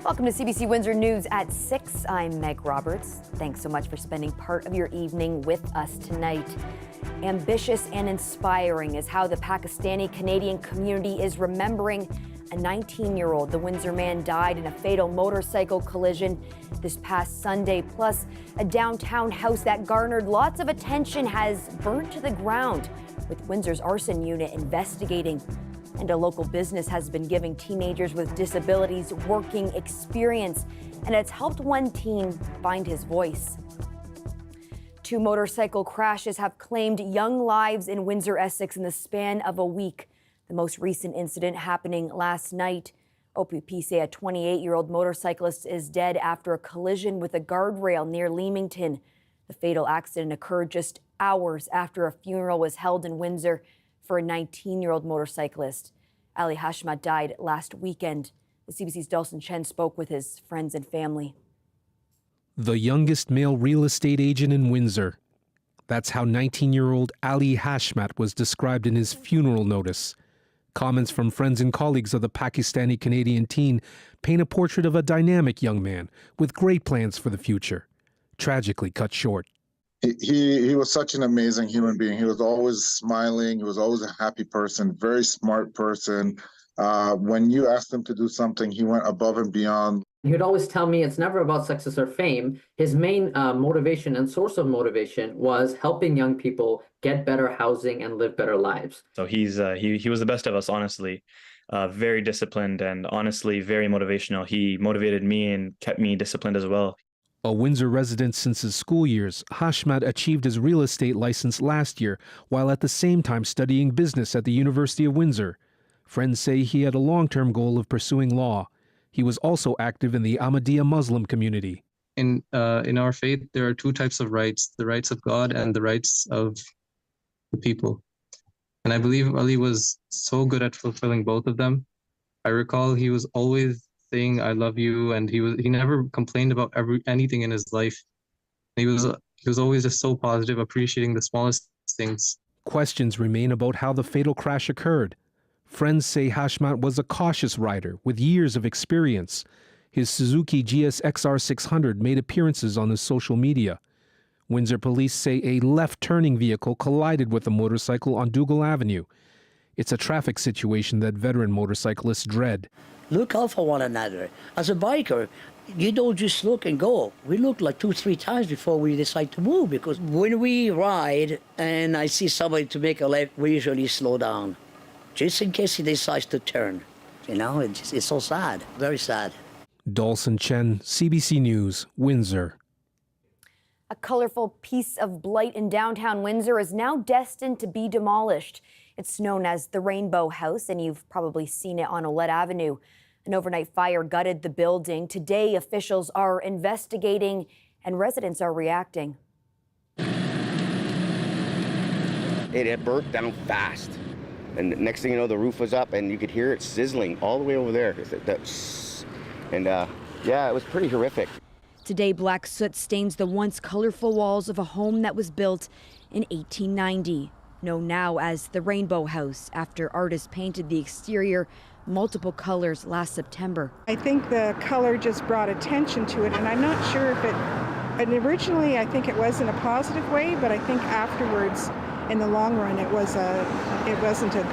Welcome to CBC Windsor News at 6. I'm Meg Roberts. Thanks so much for spending part of your evening with us tonight. Ambitious and inspiring is how the Pakistani-Canadian community is remembering a 19-year-old. The Windsor man died in a fatal motorcycle collision this past Sunday. Plus, a downtown house that garnered lots of attention has burned to the ground, with Windsor's arson unit investigating. And a local business has been giving teenagers with disabilities working experience, and it's helped one teen find his voice. 2 motorcycle crashes have claimed young lives in Windsor, Essex in the span of a week. The most recent incident happening last night. OPP say a 28-year-old motorcyclist is dead after a collision with a guardrail near Leamington. The fatal accident occurred just hours after a funeral was held in Windsor for a 19-year-old motorcyclist. Ali Hashmat died last weekend. The CBC's Dawson Chen spoke with his friends and family. The youngest male real estate agent in Windsor. That's how 19-year-old Ali Hashmat was described in his funeral notice. Comments from friends and colleagues of the Pakistani-Canadian teen paint a portrait of a dynamic young man with great plans for the future, tragically cut short. He was such an amazing human being. He was always smiling. He was always a happy person, very smart person. When you asked him to do something, he went above and beyond. He would always tell me it's never about success or fame. His main motivation and source of motivation was helping young people get better housing and live better lives. So he was the best of us, honestly. Very disciplined and honestly very motivational. He motivated me and kept me disciplined as well. A Windsor resident since his school years, Hashmat achieved his real estate license last year while at the same time studying business at the University of Windsor. Friends say he had a long-term goal of pursuing law. He was also active in the Ahmadiyya Muslim community. In our faith, there are 2 types of rights, the rights of God and the rights of the people. And I believe Ali was so good at fulfilling both of them. I recall he was always saying, "I love you," and he never complained about anything in his life. He was always just so positive, appreciating the smallest things. Questions remain about how the fatal crash occurred. Friends say Hashmat was a cautious rider with years of experience. His Suzuki GS XR 600 made appearances on his social media. Windsor police say a left-turning vehicle collided with a motorcycle on Dougal Avenue. It's a traffic situation that veteran motorcyclists dread. Look out for one another. As a biker, you don't just look and go. We look like 2-3 times before we decide to move, because when we ride and I see somebody to make a left, we usually slow down, just in case he decides to turn. You know, it's so sad, very sad. Dawson Chen, CBC News, Windsor. A colorful piece of blight in downtown Windsor is now destined to be demolished. It's known as the Rainbow House, and you've probably seen it on Olette Avenue. An overnight fire gutted the building. Today, officials are investigating and residents are reacting. It had burnt down fast. And next thing you know, the roof was up and you could hear it sizzling all the way over there. Yeah, it was pretty horrific. Today, black soot stains the once colorful walls of a home that was built in 1890. Known now as the Rainbow House, after artists painted the exterior multiple colors last September. I think the color just brought attention to it, and I'm not sure if and originally I think it was in a positive way, but I think afterwards, in the long run, it wasn't a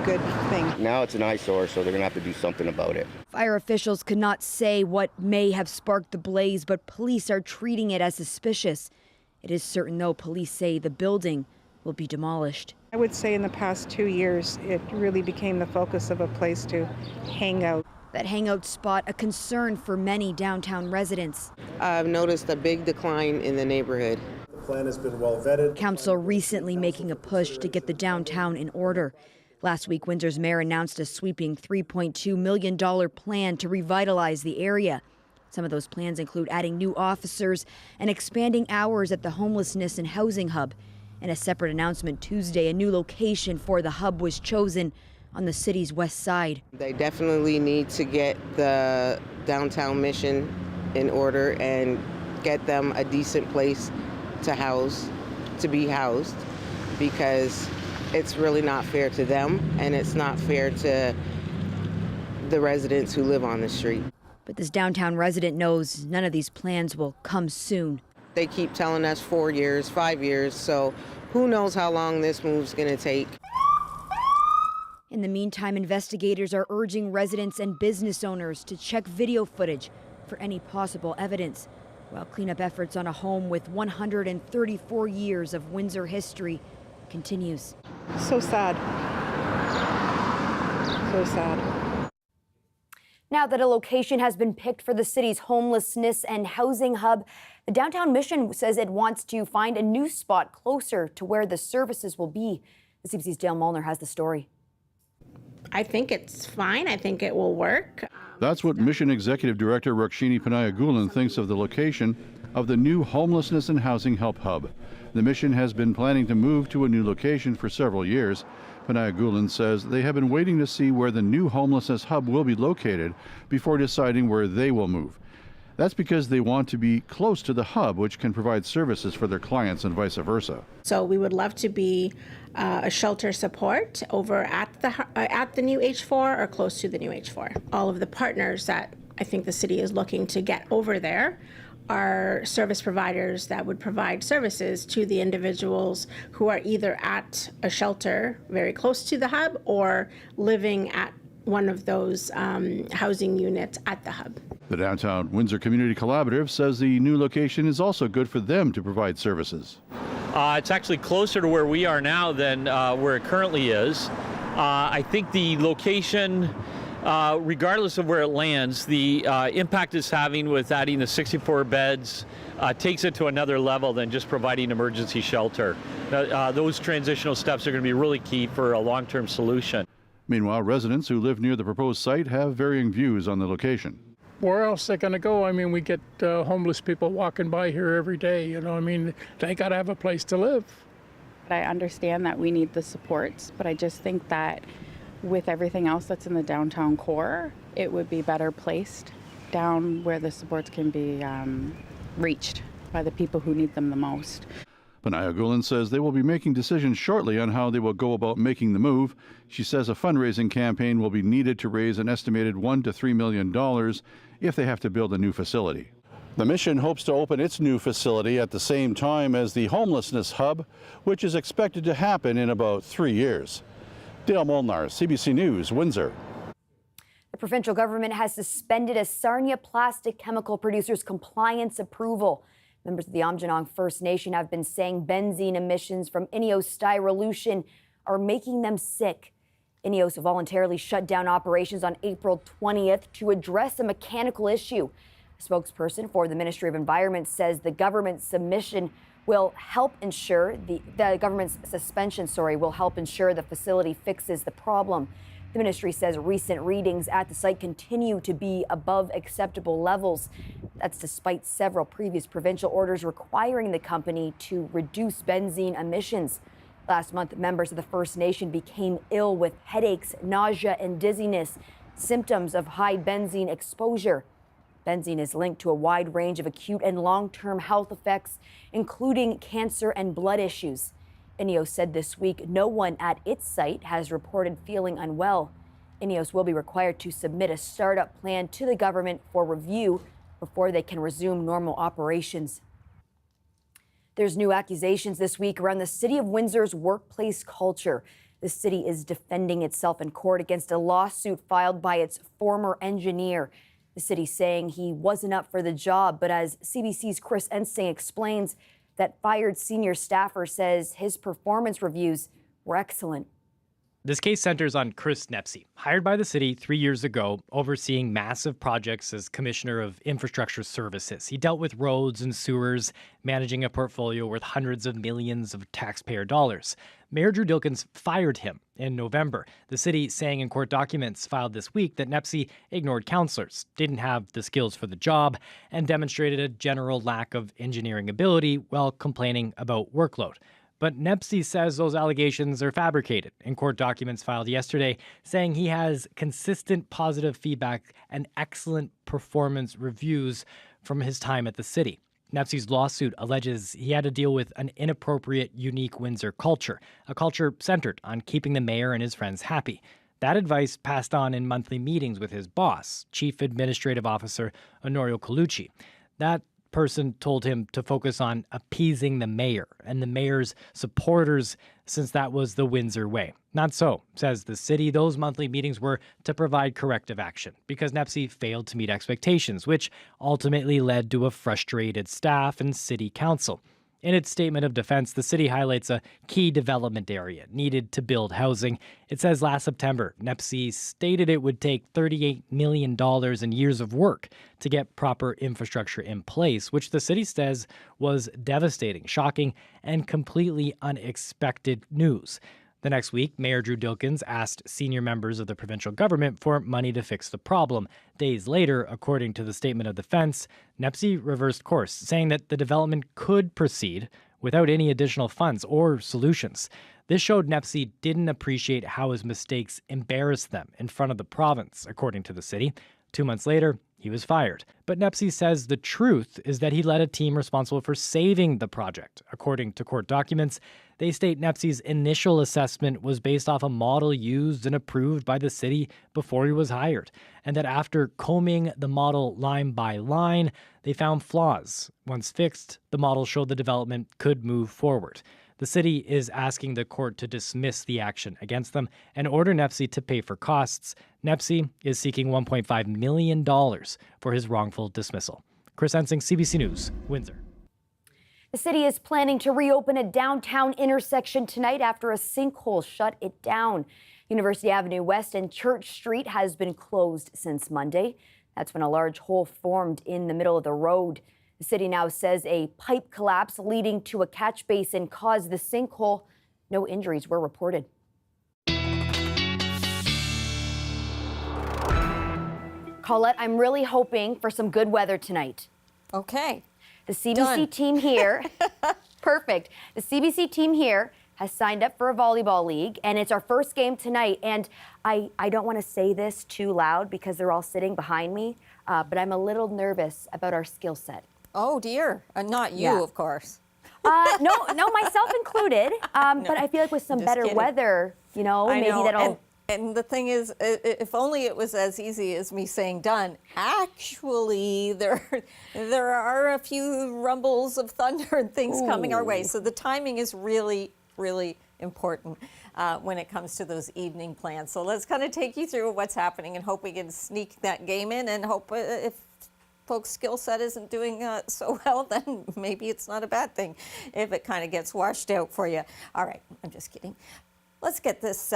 good thing. Now it's an eyesore, so they're gonna have to do something about it. Fire officials could not say what may have sparked the blaze, but police are treating it as suspicious. It is certain, though, police say the building will be demolished. I would say in the past 2 years, it really became the focus of a place to hang out. That hangout spot, a concern for many downtown residents. I've noticed a big decline in the neighborhood. The plan has been well vetted. Council recently making a push to get the downtown in order. Last week, Windsor's mayor announced a sweeping $3.2 million plan to revitalize the area. Some of those plans include adding new officers and expanding hours at the Homelessness and Housing Hub. In a separate announcement Tuesday, a new location for the hub was chosen on the city's west side. They definitely need to get the downtown mission in order and get them a decent place to be housed, because it's really not fair to them and it's not fair to the residents who live on the street. But this downtown resident knows none of these plans will come soon. They keep telling us 4 years, 5 years, so who knows how long this move's going to take. In the meantime, investigators are urging residents and business owners to check video footage for any possible evidence, while cleanup efforts on a home with 134 years of Windsor history continues. So sad. So sad. Now that a location has been picked for the city's homelessness and housing hub, the Downtown Mission says it wants to find a new spot closer to where the services will be. The CBC's Dale Molnar has the story. I think it's fine. I think it will work. That's what Mission Executive Director Rakshini Panayagulan thinks of the location of the new Homelessness and Housing Help Hub. The Mission has been planning to move to a new location for several years. Panayagulan says they have been waiting to see where the new homelessness hub will be located before deciding where they will move. That's because they want to be close to the hub, which can provide services for their clients and vice versa. So we would love to be a shelter support over at the new H4 or close to the new H4. All of the partners that I think the city is looking to get over there are service providers that would provide services to the individuals who are either at a shelter very close to the hub or living at one of those housing units at the hub. The Downtown Windsor Community Collaborative says the new location is also good for them to provide services. It's actually closer to where we are now than where it currently is. I think the location, regardless of where it lands, the impact it's having with adding the 64 beds takes it to another level than just providing emergency shelter. Those transitional steps are going to be really key for a long-term solution. Meanwhile, residents who live near the proposed site have varying views on the location. Where else are they going to go? I mean, we get homeless people walking by here every day, you know. I mean, they got to have a place to live. I understand that we need the supports, but I just think that with everything else that's in the downtown core, it would be better placed down where the supports can be reached by the people who need them the most. Panayagulan says they will be making decisions shortly on how they will go about making the move. She says a fundraising campaign will be needed to raise an estimated $1 to $3 million if they have to build a new facility. The Mission hopes to open its new facility at the same time as the Homelessness Hub, which is expected to happen in about 3 years. Dale Molnar, CBC News, Windsor. The provincial government has suspended a Sarnia plastic chemical producer's compliance approval. Members of the Aamjiwnaang First Nation have been saying benzene emissions from INEOS Styrolution are making them sick. INEOS voluntarily shut down operations on April 20th to address a mechanical issue. A spokesperson for the Ministry of Environment says the government's submission will help ensure the government's suspension, will help ensure the facility fixes the problem. The ministry says recent readings at the site continue to be above acceptable levels. That's despite several previous provincial orders requiring the company to reduce benzene emissions. Last month, members of the First Nation became ill with headaches, nausea, and dizziness, symptoms of high benzene exposure. Benzene is linked to a wide range of acute and long-term health effects, including cancer and blood issues. INEOS said this week no one at its site has reported feeling unwell. INEOS will be required to submit a startup plan to the government for review before they can resume normal operations. There's new accusations this week around the City of Windsor's workplace culture. The city is defending itself in court against a lawsuit filed by its former engineer. The city saying he wasn't up for the job, but as CBC's Chris Ensing explains, that fired senior staffer says his performance reviews were excellent. This case centers on Chris Nepsey, hired by the city 3 years ago, overseeing massive projects as Commissioner of Infrastructure Services. He dealt with roads and sewers, managing a portfolio worth hundreds of millions of taxpayer dollars. Mayor Drew Dilkens fired him in November. The city saying in court documents filed this week that Nepsey ignored councillors, didn't have the skills for the job, and demonstrated a general lack of engineering ability while complaining about workload. But Nepsey says those allegations are fabricated in court documents filed yesterday, saying he has consistent positive feedback and excellent performance reviews from his time at the city. Nepsey's lawsuit alleges he had to deal with an inappropriate, unique Windsor culture, a culture centered on keeping the mayor and his friends happy. That advice passed on in monthly meetings with his boss, Chief Administrative Officer Honorio Colucci. That person told him to focus on appeasing the mayor and the mayor's supporters, since that was the Windsor way. Not so, says the city. Those monthly meetings were to provide corrective action because Nepsi failed to meet expectations, which ultimately led to a frustrated staff and city council. In its statement of defense, the city highlights a key development area needed to build housing. It says last September, Nepsi stated it would take $38 million in years of work to get proper infrastructure in place, which the city says was devastating, shocking, and completely unexpected news. The next week, Mayor Drew Dilkins asked senior members of the provincial government for money to fix the problem. Days later, according to the statement of defense, Nepsi reversed course, saying that the development could proceed without any additional funds or solutions. This showed Nepsi didn't appreciate how his mistakes embarrassed them in front of the province, according to the city. 2 months later, he was fired. But Nepsi says the truth is that he led a team responsible for saving the project. According to court documents, they state Nepsi's initial assessment was based off a model used and approved by the city before he was hired, and that after combing the model line by line, they found flaws. Once fixed, the model showed the development could move forward. The city is asking the court to dismiss the action against them and order Nepsi to pay for costs. Nepsi is seeking $1.5 million for his wrongful dismissal. Chris Ensing, CBC News, Windsor. The city is planning to reopen a downtown intersection tonight after a sinkhole shut it down. University Avenue West and Church Street has been closed since Monday. That's when a large hole formed in the middle of the road. The city now says a pipe collapse leading to a catch basin caused the sinkhole. No injuries were reported. Colette, I'm really hoping for some good weather tonight. Okay. The CBC team here, perfect. The CBC team here has signed up for a volleyball league, and it's our first game tonight. And I don't want to say this too loud because they're all sitting behind me, but I'm a little nervous about our skill set. Oh dear, not you, of course. No, myself included. But I feel like with some better weather, maybe that'll. And the thing is, if only it was as easy as me saying done. Actually, there are a few rumbles of thunder and things coming our way. So the timing is really, really important when it comes to those evening plans. So let's kind of take you through what's happening and hope we can sneak that game in, and hope if folks' skill set isn't doing so well, then maybe it's not a bad thing if it kind of gets washed out for you. All right, I'm just kidding. Let's get this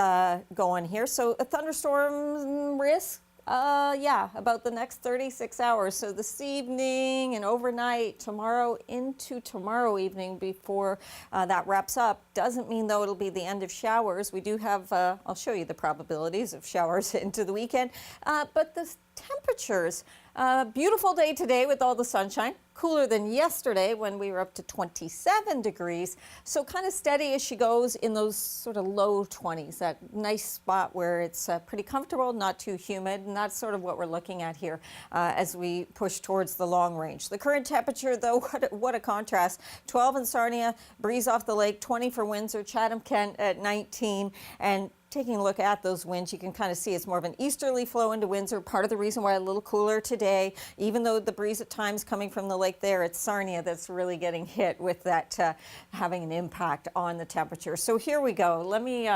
going here. So a thunderstorm risk, about the next 36 hours. So this evening and overnight, tomorrow into tomorrow evening before that wraps up. Doesn't mean, though, it'll be the end of showers. We do have, I'll show you the probabilities of showers into the weekend. But the temperatures, beautiful day today with all the sunshine. Cooler than yesterday when we were up to 27 degrees. So kind of steady as she goes in those sort of low 20s, that nice spot where it's pretty comfortable, not too humid. And that's sort of what we're looking at here as we push towards the long range. The current temperature, though, what a contrast. 12 in Sarnia, breeze off the lake, 20 for Windsor, Chatham-Kent at 19, and taking a look at those winds, you can kind of see it's more of an easterly flow into Windsor. Part of the reason why a little cooler today, even though the breeze at times coming from the lake there, it's Sarnia that's really getting hit with that having an impact on the temperature. So here we go. Let me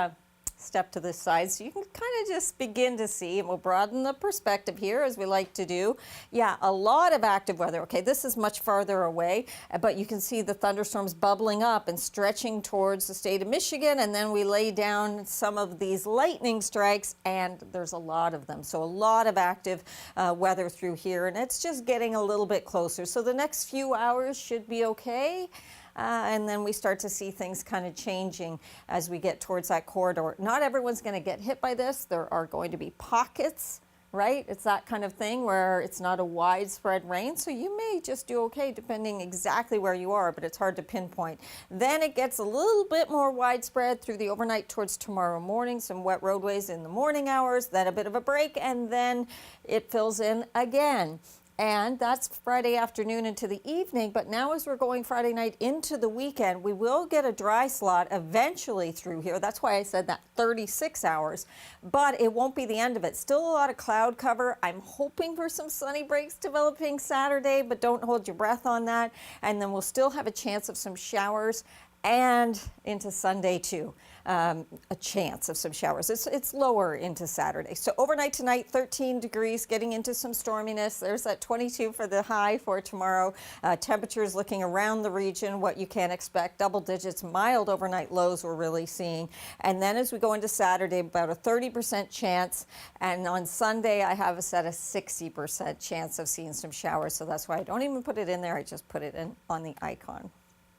step to this side so you can kind of just begin to see, and we'll broaden the perspective here as we like to do. Yeah, a lot of active weather. Okay, this is much farther away, but you can see the thunderstorms bubbling up and stretching towards the state of Michigan, and then we lay down some of these lightning strikes, and there's a lot of them. So a lot of active weather through here, and it's just getting a little bit closer. So the next few hours should be okay. And then we start to see things kind of changing as we get towards that corridor. Not everyone's going to get hit by this. There are going to be pockets, right? It's that kind of thing where it's not a widespread rain. So you may just do okay depending exactly where you are, but it's hard to pinpoint. Then it gets a little bit more widespread through the overnight towards tomorrow morning. Some wet roadways in the morning hours, then a bit of a break, and then it fills in again. And that's Friday afternoon into the evening. But now as we're going Friday night into the weekend, we will get a dry slot eventually through here. That's why I said that 36 hours. But it won't be the end of it. Still a lot of cloud cover. I'm hoping for some sunny breaks developing Saturday, but don't hold your breath on that. And then we'll still have a chance of some showers and into Sunday too. A chance of some showers. It's lower into Saturday. So overnight tonight, 13 degrees, getting into some storminess. There's that 22 for the high for tomorrow. Temperatures looking around the region, what you can expect, double digits, mild overnight lows we're really seeing. And then as we go into Saturday, about a 30% chance. And on Sunday, I have us at a 60% chance of seeing some showers. So that's why I don't even put it in there. I just put it in on the icon.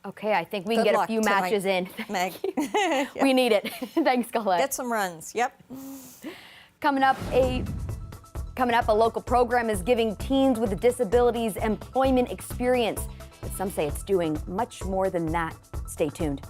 Okay, I think we can get a few matches in. Meg. We need it. Thanks, Colette. Get some runs. Yep. Coming up, a local program is giving teens with disabilities employment experience. But some say it's doing much more than that. Stay tuned.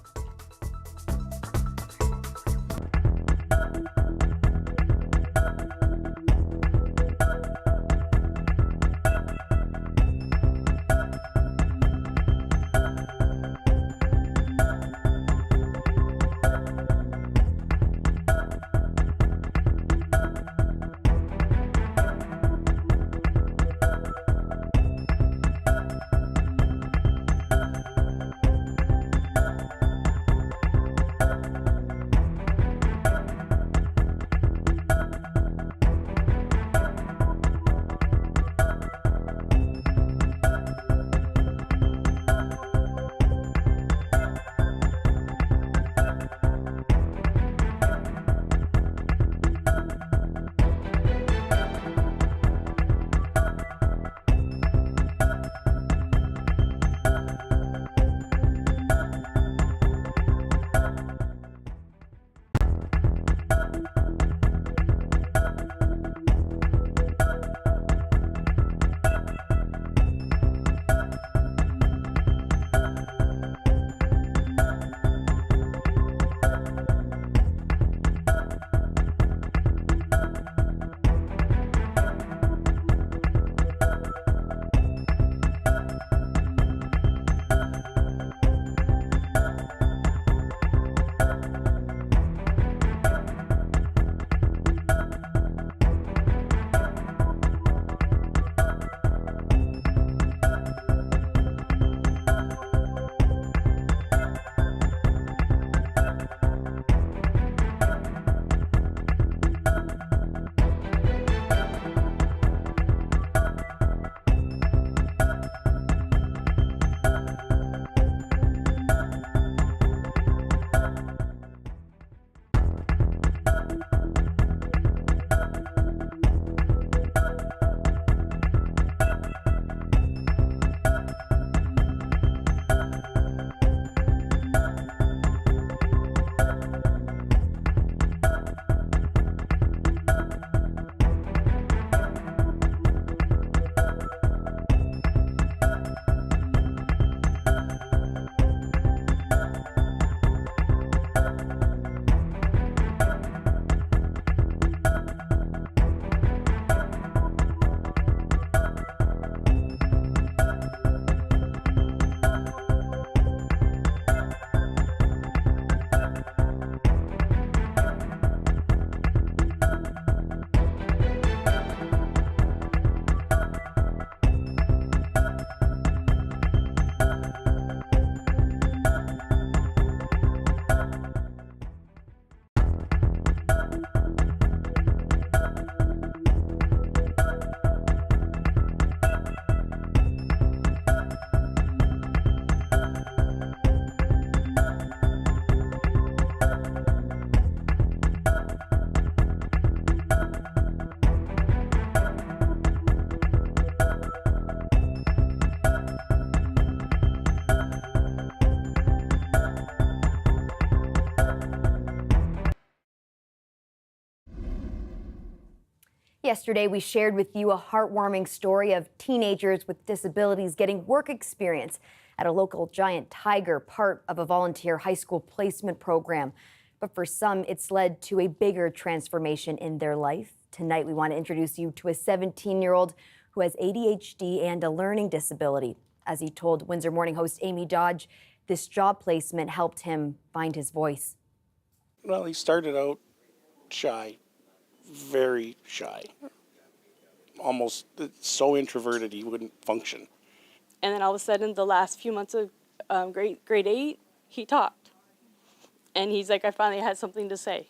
Yesterday, we shared with you a heartwarming story of teenagers with disabilities getting work experience at a local giant tiger, part of a volunteer high school placement program. But for some, it's led to a bigger transformation in their life. Tonight, we want to introduce you to a 17-year-old who who has ADHD and a learning disability. As he told Windsor Morning host Amy Dodge, this job placement helped him find his voice. Well, he started out shy, very shy, almost so introverted he wouldn't function. And then all of a sudden, the last few months of grade 8, he talked. And he's like, I finally had something to say.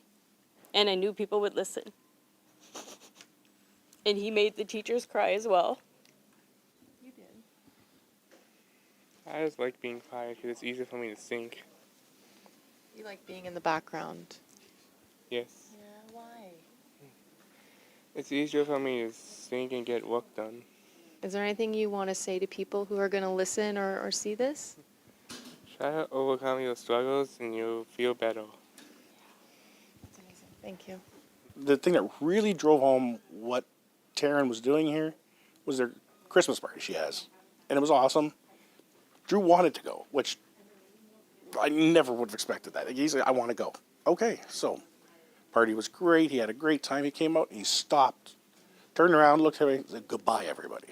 And I knew people would listen. And he made the teachers cry as well. You did. I just like being quiet because it's easier for me to think. You like being in the background? Yes. Yeah, why? It's easier for me to think and get work done. Is there anything you want to say to people who are going to listen or see this? Try to overcome your struggles and you'll feel better. That's amazing. Thank you. The thing that really drove home what Taryn was doing here was their Christmas party she has. And it was awesome. Drew wanted to go, which I never would have expected that. He said, I want to go. Okay, so party was great. He had a great time. He came out and he stopped, turned around, looked at me, and said, goodbye, everybody.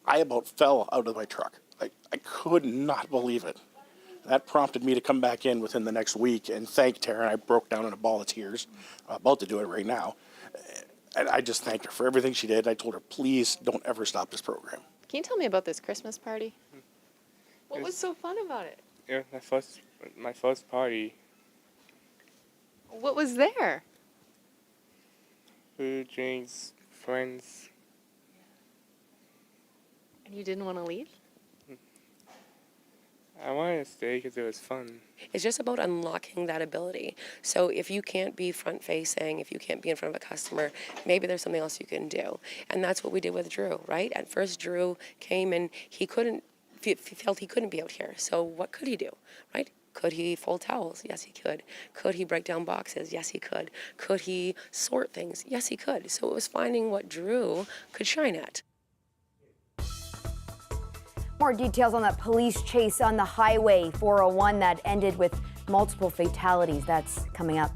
I about fell out of my truck. I could not believe it. That prompted me to come back in within the next week and thank Taryn. I broke down in a ball of tears. I'm about to do it right now. And I just thanked her for everything she did. I told her, please don't ever stop this program. Can you tell me about this Christmas party? What was so fun about it? Yeah, my first party. What was there? Food, drinks, friends. And you didn't want to leave? I wanted to stay because it was fun. It's just about unlocking that ability. So if you can't be front facing, if you can't be in front of a customer, maybe there's something else you can do. And that's what we did with Drew, right? At first, Drew came and he felt he couldn't be out here. So what could he do, right? Could he fold towels? Yes, he could. Could he break down boxes? Yes, he could. Could he sort things? Yes, he could. So it was finding what Drew could shine at. More details on that police chase on the Highway 401 that ended with multiple fatalities. That's coming up.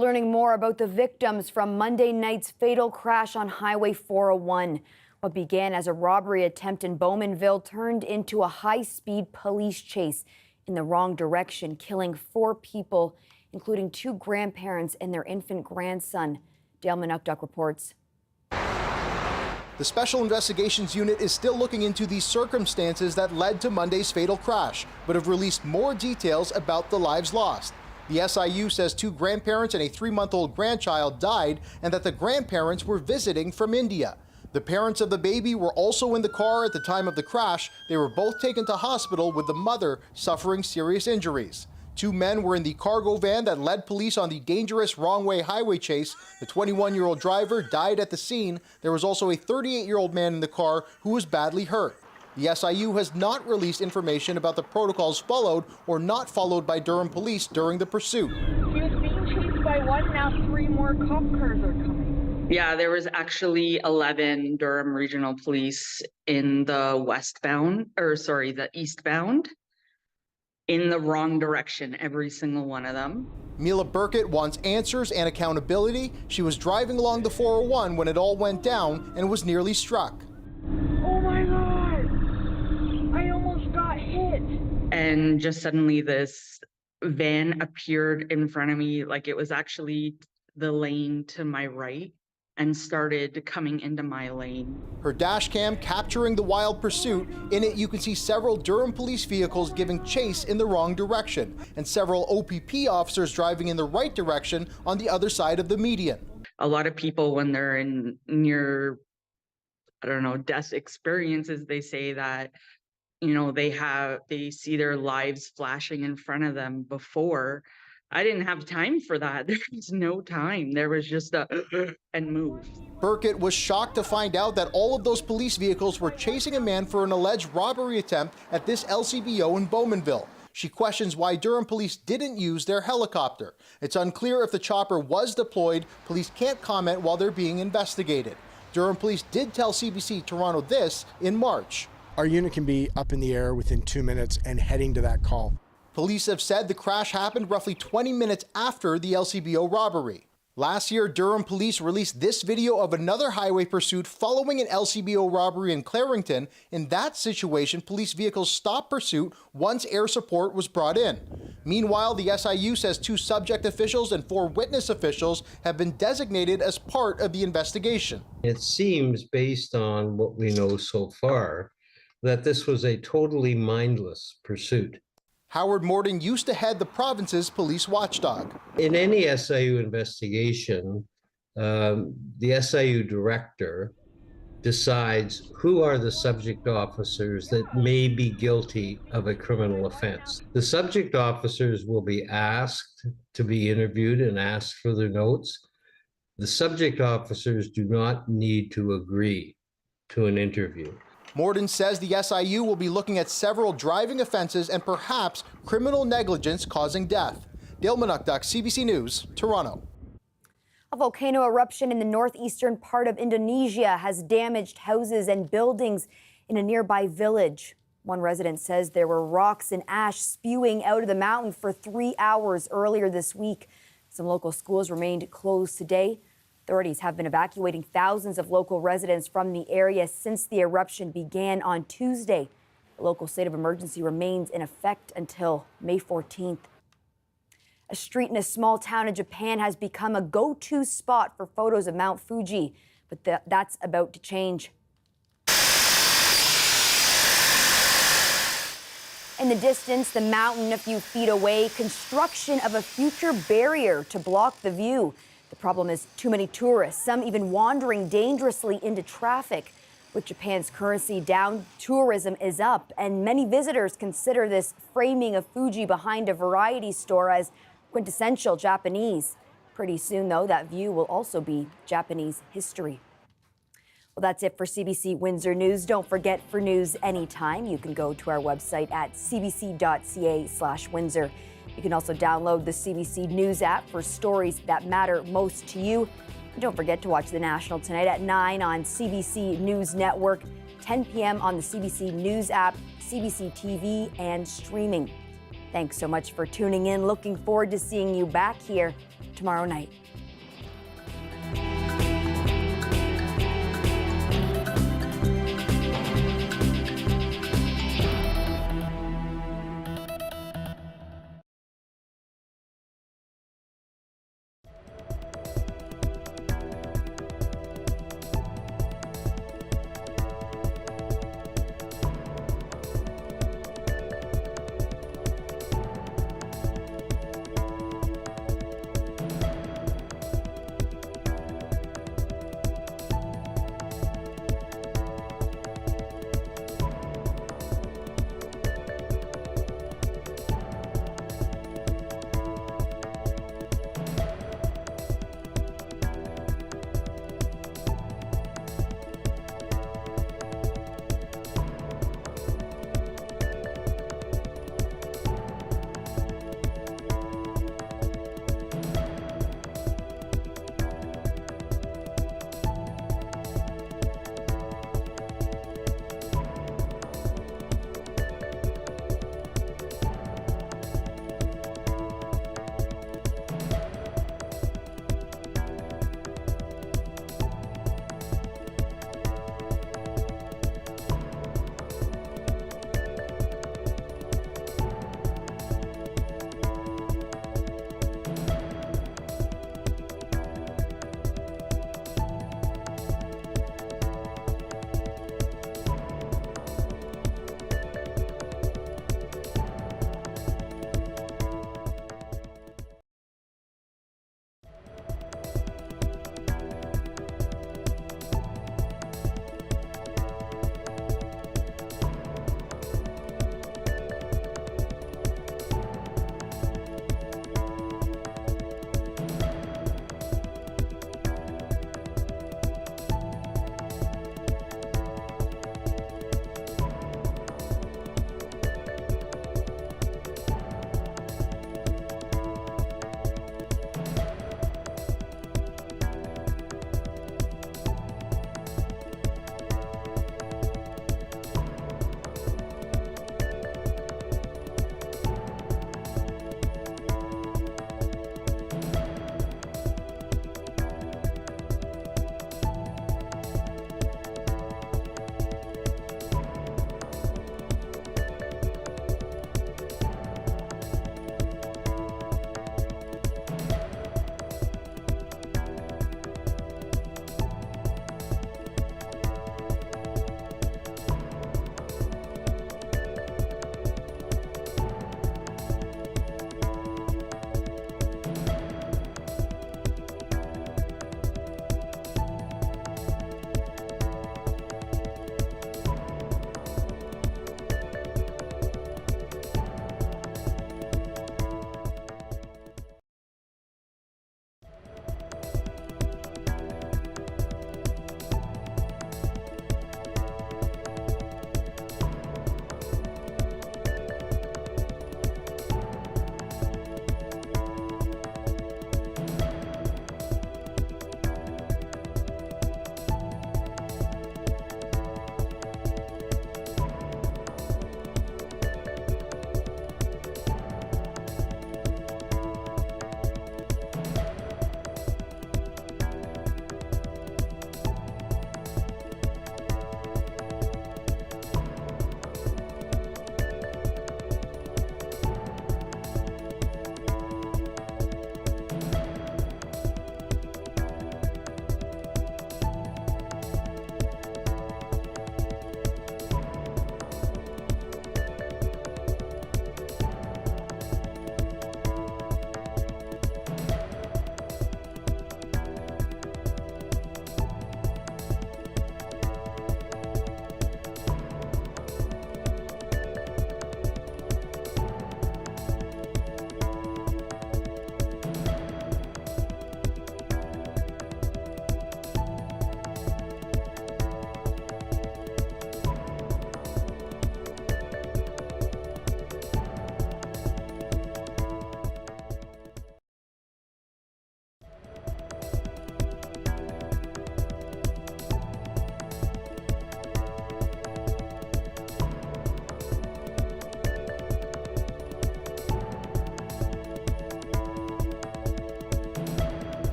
learning more about the victims from Monday night's fatal crash on Highway 401. What began as a robbery attempt in Bowmanville turned into a high-speed police chase in the wrong direction, killing 4 people, including 2 grandparents and their infant grandson. Dale Manukduk reports. The Special Investigations Unit is still looking into the circumstances that led to Monday's fatal crash, but have released more details about the lives lost. The SIU says 2 grandparents and a 3-month-old grandchild died and that the grandparents were visiting from India. The parents of the baby were also in the car at the time of the crash. They were both taken to hospital with the mother suffering serious injuries. 2 men were in the cargo van that led police on the dangerous wrong-way highway chase. The 21-year-old driver died at the scene. There was also a 38-year-old man in the car who was badly hurt. The SIU has not released information about the protocols followed or not followed by Durham police during the pursuit. He was being chased by 1, now 3 more cop cars are coming. Yeah, there was actually 11 Durham Regional Police in the eastbound, in the wrong direction, every single one of them. Mila Burkett wants answers and accountability. She was driving along the 401 when it all went down and was nearly struck. Oh my God, I almost got hit. And just suddenly this van appeared in front of me, like it was actually the lane to my right, and started coming into my lane. Her dash cam capturing the wild pursuit. In it, you can see several Durham police vehicles giving chase in the wrong direction, and several OPP officers driving in the right direction on the other side of the median. A lot of people, when they're in near, death experiences, they say that, they see their lives flashing in front of them before. I didn't have time for that. There was no time. There was just and move. Burkett was shocked to find out that all of those police vehicles were chasing a man for an alleged robbery attempt at this LCBO in Bowmanville. She questions why Durham police didn't use their helicopter. It's unclear if the chopper was deployed. Police can't comment while they're being investigated. Durham police did tell CBC Toronto this in March. Our unit can be up in the air within 2 minutes and heading to that call. Police have said the crash happened roughly 20 minutes after the LCBO robbery. Last year, Durham police released this video of another highway pursuit following an LCBO robbery in Clarington. In that situation, police vehicles stopped pursuit once air support was brought in. Meanwhile, the SIU says 2 subject officials and 4 witness officials have been designated as part of the investigation. It seems, based on what we know so far, that this was a totally mindless pursuit. Howard Morton used to head the province's police watchdog. In any SIU investigation, the SIU director decides who are the subject officers that may be guilty of a criminal offense. The subject officers will be asked to be interviewed and asked for their notes. The subject officers do not need to agree to an interview. Morton says the SIU will be looking at several driving offenses and perhaps criminal negligence causing death. Dale Manukduk, CBC News, Toronto. A volcano eruption in the northeastern part of Indonesia has damaged houses and buildings in a nearby village. One resident says there were rocks and ash spewing out of the mountain for 3 hours earlier this week. Some local schools remained closed today. Authorities have been evacuating thousands of local residents from the area since the eruption began on Tuesday. The local state of emergency remains in effect until May 14th. A street in a small town in Japan has become a go-to spot for photos of Mount Fuji, but that's about to change. In the distance, the mountain a few feet away, construction of a future barrier to block the view. The problem is too many tourists, some even wandering dangerously into traffic. With Japan's currency down, tourism is up, and many visitors consider this framing of Fuji behind a variety store as quintessential Japanese. Pretty soon, though, that view will also be Japanese history. Well, that's it for CBC Windsor News. Don't forget, for news anytime, you can go to our website at cbc.ca/Windsor. You can also download the CBC News app for stories that matter most to you. And don't forget to watch The National tonight at 9 on CBC News Network, 10 p.m. on the CBC News app, CBC TV, and streaming. Thanks so much for tuning in. Looking forward to seeing you back here tomorrow night.